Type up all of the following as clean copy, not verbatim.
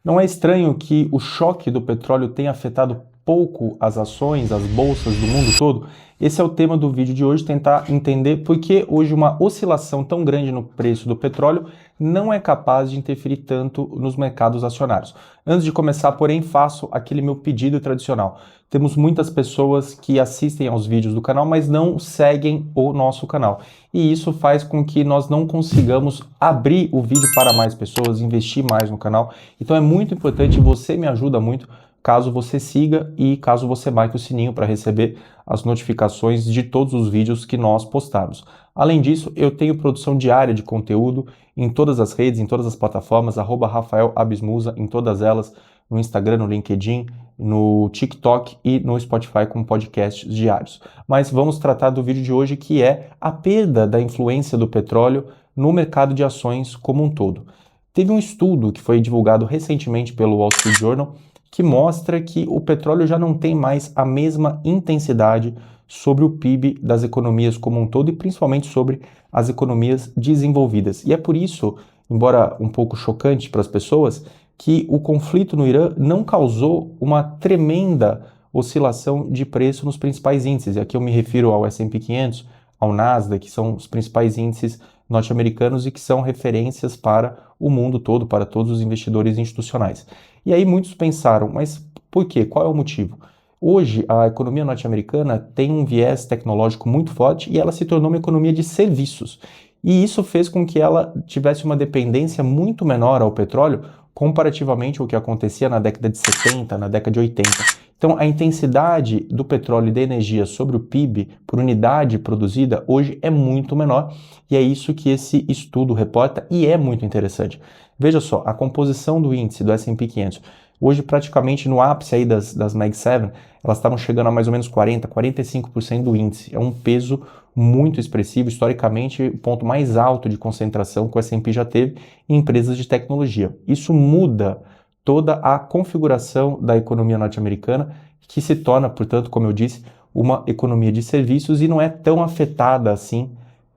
Não é estranho que o choque do petróleo tenha afetado pouco as ações, as bolsas do mundo todo? Esse é o tema do vídeo de hoje, tentar entender por que hoje uma oscilação tão grande no preço do petróleo não é capaz de interferir tanto nos mercados acionários. Antes de começar, porém, faço aquele meu pedido tradicional. Temos muitas pessoas que assistem aos vídeos do canal, mas não seguem o nosso canal. E isso faz com que nós não consigamos abrir o vídeo para mais pessoas, investir mais no canal. Então é muito importante, você me ajuda muito, caso você siga e caso você marque o sininho para receber as notificações de todos os vídeos que nós postarmos. Além disso, eu tenho produção diária de conteúdo em todas as redes, em todas as plataformas, @RafaelAbismusa, em todas elas, no Instagram, no LinkedIn, no TikTok e no Spotify com podcasts diários. Mas vamos tratar do vídeo de hoje, que é a perda da influência do petróleo no mercado de ações como um todo. Teve um estudo que foi divulgado recentemente pelo Wall Street Journal que mostra que o petróleo já não tem mais a mesma intensidade sobre o PIB das economias como um todo e principalmente sobre as economias desenvolvidas. E é por isso, embora um pouco chocante para as pessoas, que o conflito no Irã não causou uma tremenda oscilação de preço nos principais índices. E aqui eu me refiro ao S&P 500, ao Nasdaq, que são os principais índices norte-americanos e que são referências para o mundo todo, para todos os investidores institucionais. E aí muitos pensaram, mas por quê? Qual é o motivo? Hoje, a economia norte-americana tem um viés tecnológico muito forte e ela se tornou uma economia de serviços. E isso fez com que ela tivesse uma dependência muito menor ao petróleo comparativamente ao que acontecia na década de 70, na década de 80. Então, a intensidade do petróleo e da energia sobre o PIB por unidade produzida hoje é muito menor e é isso que esse estudo reporta e é muito interessante. Veja só, a composição do índice do S&P 500, hoje praticamente no ápice aí das Mag 7, elas estavam chegando a mais ou menos 40, 45% do índice. É um peso muito expressivo, historicamente o ponto mais alto de concentração que o S&P já teve em empresas de tecnologia. Isso muda toda a configuração da economia norte-americana, que se torna, portanto, como eu disse, uma economia de serviços e não é tão afetada assim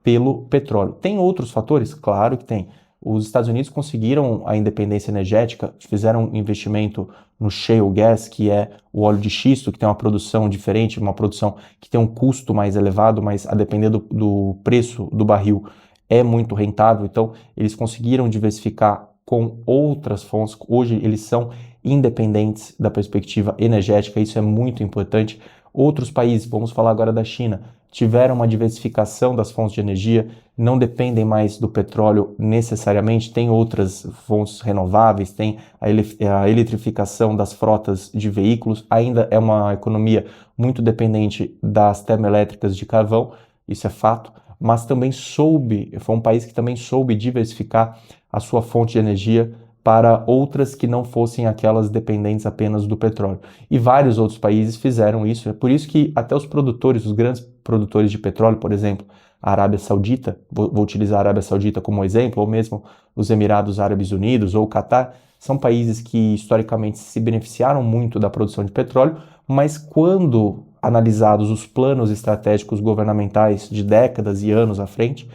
pelo petróleo. Tem outros fatores? Claro que tem. Os Estados Unidos conseguiram a independência energética, fizeram um investimento no shale gas, que é o óleo de xisto, que tem uma produção diferente, uma produção que tem um custo mais elevado, mas a depender do preço do barril é muito rentável. Então, eles conseguiram diversificar com outras fontes. Hoje, eles são independentes da perspectiva energética, isso é muito importante. Outros países, vamos falar agora da China, tiveram uma diversificação das fontes de energia, não dependem mais do petróleo necessariamente, tem outras fontes renováveis, tem a eletrificação das frotas de veículos, ainda é uma economia muito dependente das termoelétricas de carvão, isso é fato, mas também foi um país que também soube diversificar a sua fonte de energia para outras que não fossem aquelas dependentes apenas do petróleo. E vários outros países fizeram isso. É por isso que até os produtores, os grandes produtores de petróleo, por exemplo, a Arábia Saudita, vou utilizar a Arábia Saudita como exemplo, ou mesmo os Emirados Árabes Unidos ou o Catar, são países que historicamente se beneficiaram muito da produção de petróleo, mas quando analisados os planos estratégicos governamentais de décadas e anos à frente,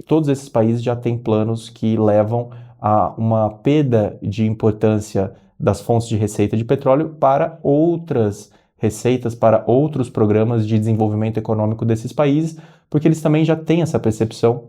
todos esses países já têm planos que levam a uma perda de importância das fontes de receita de petróleo para outras receitas, para outros programas de desenvolvimento econômico desses países, porque eles também já têm essa percepção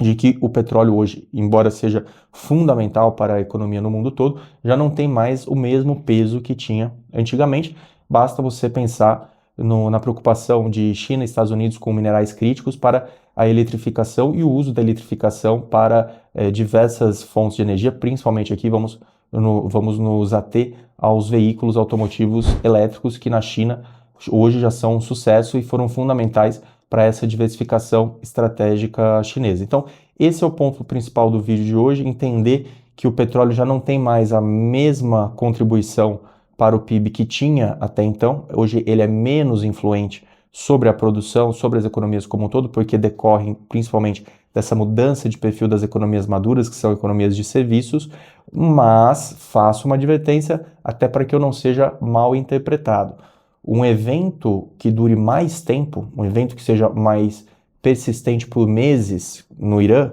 de que o petróleo hoje, embora seja fundamental para a economia no mundo todo, já não tem mais o mesmo peso que tinha antigamente. Basta você pensar na preocupação de China e Estados Unidos com minerais críticos para a eletrificação e o uso da eletrificação para diversas fontes de energia, principalmente aqui vamos nos ater aos veículos automotivos elétricos que na China hoje já são um sucesso e foram fundamentais para essa diversificação estratégica chinesa. Então, esse é o ponto principal do vídeo de hoje, entender que o petróleo já não tem mais a mesma contribuição para o PIB que tinha até então. Hoje ele é menos influente sobre a produção, sobre as economias como um todo, porque decorrem principalmente dessa mudança de perfil das economias maduras, que são economias de serviços, mas faço uma advertência até para que eu não seja mal interpretado. Um evento que dure mais tempo, um evento que seja mais persistente por meses no Irã,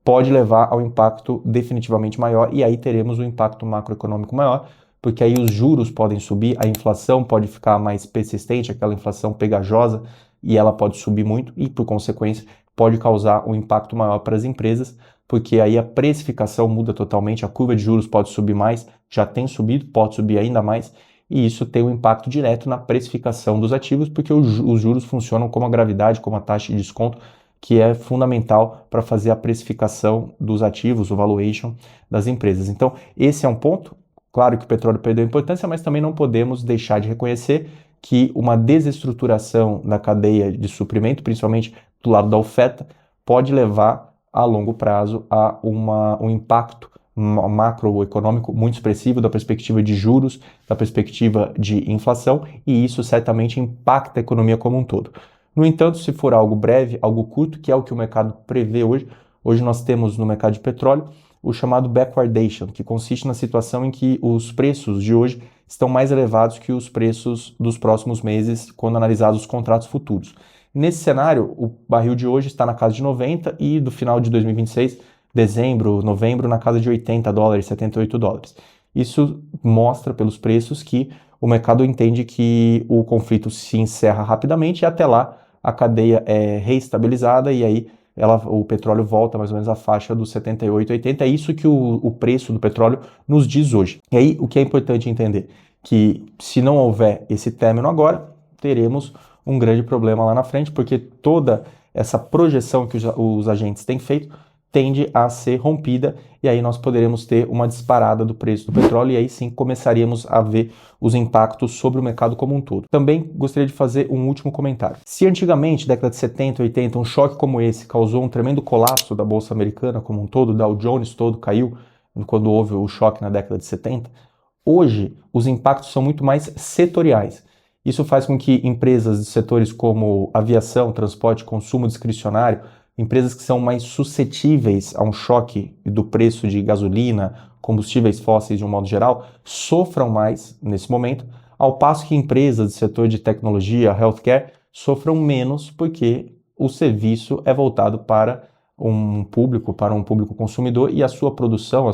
pode levar ao impacto definitivamente maior, e aí teremos um impacto macroeconômico maior, porque aí os juros podem subir, a inflação pode ficar mais persistente, aquela inflação pegajosa, e ela pode subir muito e, por consequência, pode causar um impacto maior para as empresas, porque aí a precificação muda totalmente, a curva de juros pode subir mais, já tem subido, pode subir ainda mais, e isso tem um impacto direto na precificação dos ativos, porque os juros funcionam como a gravidade, como a taxa de desconto, que é fundamental para fazer a precificação dos ativos, o valuation das empresas. Então, esse é um ponto. Claro que o petróleo perdeu importância, mas também não podemos deixar de reconhecer que uma desestruturação da cadeia de suprimento, principalmente do lado da oferta, pode levar a longo prazo a um impacto macroeconômico muito expressivo da perspectiva de juros, da perspectiva de inflação, e isso certamente impacta a economia como um todo. No entanto, se for algo breve, algo curto, que é o que o mercado prevê hoje nós temos no mercado de petróleo o chamado backwardation, que consiste na situação em que os preços de hoje estão mais elevados que os preços dos próximos meses, quando analisados os contratos futuros. Nesse cenário, o barril de hoje está na casa de 90 e do final de 2026, dezembro, novembro, na casa de 80 dólares, 78 dólares. Isso mostra pelos preços que o mercado entende que o conflito se encerra rapidamente e até lá a cadeia é reestabilizada e aí o petróleo volta mais ou menos à faixa dos 78, 80. É isso que o preço do petróleo nos diz hoje. E aí o que é importante entender? Que se não houver esse término agora, teremos um grande problema lá na frente, porque toda essa projeção que os agentes têm feito tende a ser rompida e aí nós poderemos ter uma disparada do preço do petróleo e aí sim começaríamos a ver os impactos sobre o mercado como um todo. Também gostaria de fazer um último comentário. Se antigamente, década de 70, 80, um choque como esse causou um tremendo colapso da Bolsa Americana como um todo, o Dow Jones todo caiu quando houve o choque na década de 70, hoje os impactos são muito mais setoriais. Isso faz com que empresas de setores como aviação, transporte, consumo discricionário, empresas que são mais suscetíveis a um choque do preço de gasolina, combustíveis fósseis de um modo geral, sofram mais nesse momento, ao passo que empresas do setor de tecnologia, healthcare, sofram menos porque o serviço é voltado para um público consumidor e a sua produção,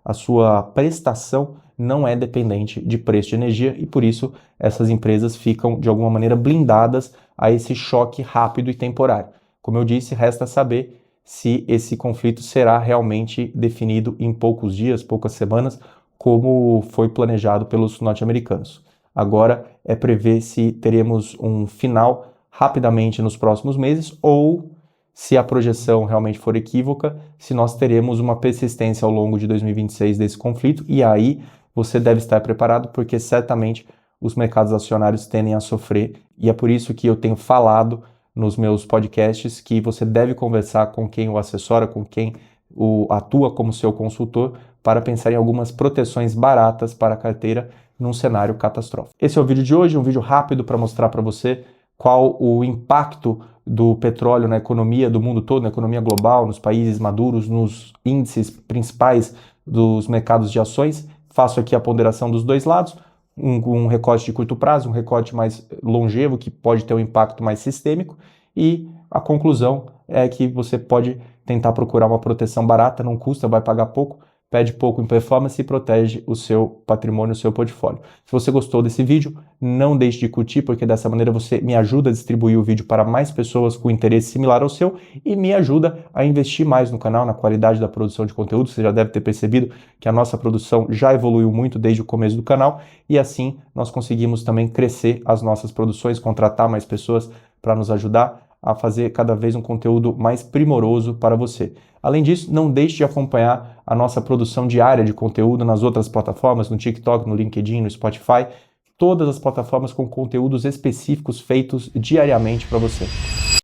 a sua prestação não é dependente de preço de energia e por isso essas empresas ficam de alguma maneira blindadas a esse choque rápido e temporário. Como eu disse, resta saber se esse conflito será realmente definido em poucos dias, poucas semanas, como foi planejado pelos norte-americanos. Agora é prever se teremos um final rapidamente nos próximos meses ou, se a projeção realmente for equívoca, se nós teremos uma persistência ao longo de 2026 desse conflito, e aí você deve estar preparado, porque certamente os mercados acionários tendem a sofrer, e é por isso que eu tenho falado nos meus podcasts que você deve conversar com quem o assessora, com quem atua como seu consultor, para pensar em algumas proteções baratas para a carteira num cenário catastrófico. Esse é o vídeo de hoje, um vídeo rápido para mostrar para você qual o impacto do petróleo na economia do mundo todo, na economia global, nos países maduros, nos índices principais dos mercados de ações. Faço aqui a ponderação dos dois lados, um recorte de curto prazo, um recorte mais longevo, que pode ter um impacto mais sistêmico, e a conclusão é que você pode tentar procurar uma proteção barata, não custa, vai pagar pouco, pede pouco em performance e protege o seu patrimônio, o seu portfólio. Se você gostou desse vídeo, não deixe de curtir, porque dessa maneira você me ajuda a distribuir o vídeo para mais pessoas com interesse similar ao seu e me ajuda a investir mais no canal, na qualidade da produção de conteúdo. Você já deve ter percebido que a nossa produção já evoluiu muito desde o começo do canal e assim nós conseguimos também crescer as nossas produções, contratar mais pessoas para nos ajudar a fazer cada vez um conteúdo mais primoroso para você. Além disso, não deixe de acompanhar a nossa produção diária de conteúdo nas outras plataformas, no TikTok, no LinkedIn, no Spotify, todas as plataformas com conteúdos específicos feitos diariamente para você.